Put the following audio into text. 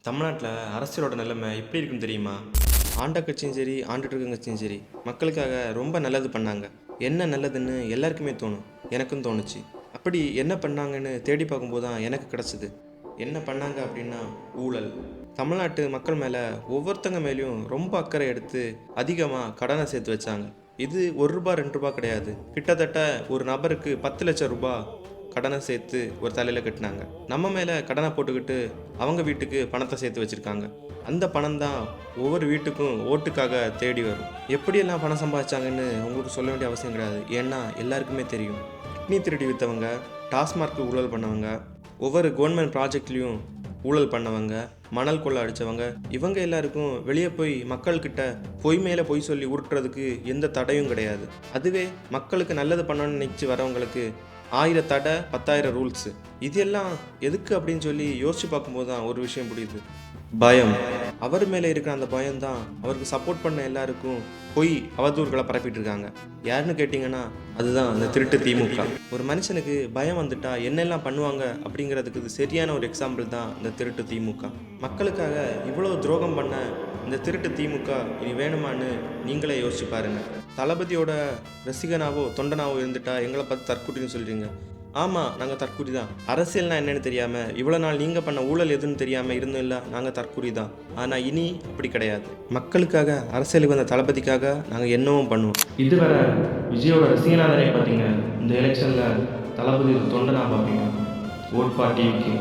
தமிழ்நாட்டில் அரசியலோட நிலைமை எப்படி இருக்குன்னு தெரியுமா? ஆண்ட கட்சியும் சரி, ஆண்டுட்டு இருக்க கட்சியும் சரி, மக்களுக்காக ரொம்ப நல்லது பண்ணாங்க. என்ன நல்லதுன்னு எல்லாருக்குமே தோணும். எனக்கும் தோணுச்சு. அப்படி என்ன பண்ணாங்கன்னு தேடி பார்க்கும்போது தான் எனக்கு கிடச்சிது. என்ன பண்ணாங்க அப்படின்னா, ஊழல். தமிழ்நாட்டு மக்கள் மேலே ஒவ்வொருத்தங்க மேலேயும் ரொம்ப அக்கறை எடுத்து அதிகமாக கடனை சேர்த்து வச்சாங்க. இது ₹1 ₹2 கிடையாது. கிட்டத்தட்ட ஒரு நபருக்கு 10 லட்சம் ரூபாய் கடனை சேர்த்து ஒரு தலையில் கட்டினாங்க. நம்ம மேலே கடனை போட்டுக்கிட்டு அவங்க வீட்டுக்கு பணத்தை சேர்த்து வச்சுருக்காங்க. அந்த பணம் தான் ஒவ்வொரு வீட்டுக்கும் ஓட்டுக்காக தேடி வரும். எப்படியெல்லாம் பணம் சம்பாதிச்சாங்கன்னு உங்களுக்கு சொல்ல வேண்டிய அவசியம் கிடையாது. ஏன்னா எல்லாருக்குமே தெரியும். கிட்னி திருடி விற்றவங்க, டாஸ்மார்க்கு ஊழல் பண்ணவங்க, ஒவ்வொரு கவர்மெண்ட் ப்ராஜெக்ட்லேயும் ஊழல் பண்ணவங்க, மணல் கொள்ளை அடித்தவங்க, இவங்க எல்லாருக்கும் வெளியே போய் மக்கள்கிட்ட பொய் மேலே பொய் சொல்லி உருட்டுறதுக்கு எந்த தடையும் கிடையாது. அதுவே மக்களுக்கு நல்லது பண்ணணும்னு நினச்சி வரவங்களுக்கு 1000 தடை 10,000 ரூல்ஸு. இது எல்லாம் எதுக்கு அப்படின்னு சொல்லி யோசிச்சு பார்க்கும்போது தான் ஒரு விஷயம் புரியுது. பயம். அவர் மேலே இருக்கிற அந்த பயம்தான் அவருக்கு சப்போர்ட் பண்ண எல்லாருக்கும் பொய் அவதூறுகளை பரப்பிட்டு இருக்காங்க. யாருன்னு கேட்டிங்கன்னா அதுதான் அந்த திருட்டு திமுக. ஒரு மனுஷனுக்கு பயம் வந்துட்டா என்னெல்லாம் பண்ணுவாங்க அப்படிங்கிறதுக்கு இது சரியான ஒரு எக்ஸாம்பிள் தான் இந்த திருட்டு திமுக. மக்களுக்காக இவ்வளோ துரோகம் பண்ண இந்த திருட்டு திமுக இனி வேணுமான்னு நீங்களே யோசிச்சு பாருங்க. தளபதியோட ரசிகனாவோ தொண்டனாவோ இருந்துட்டா எங்களை பார்த்து தற்கூட்டின்னு சொல்கிறீங்க. ஆமாம், நாங்கள் தற்கூரி தான். அரசியல்னா என்னென்னு தெரியாமல் இவ்வளோ நாள் நீங்கள் பண்ண ஊழல் எதுன்னு தெரியாமல் இருந்தும் இல்லை, நாங்கள் தற்கூரி தான். ஆனால் இனி அப்படி கிடையாது. மக்களுக்காக அரசியலுக்கு வந்த தளபதிக்காக நாங்கள் என்னவும் பண்ணுவோம். இது வேற விஜயோட ரசிகனாதானே பார்த்தீங்க. இந்த எலெக்ஷனில் தளபதி தொண்டனா பார்ப்பீங்க. ஓட் பார்ட்டிக்கு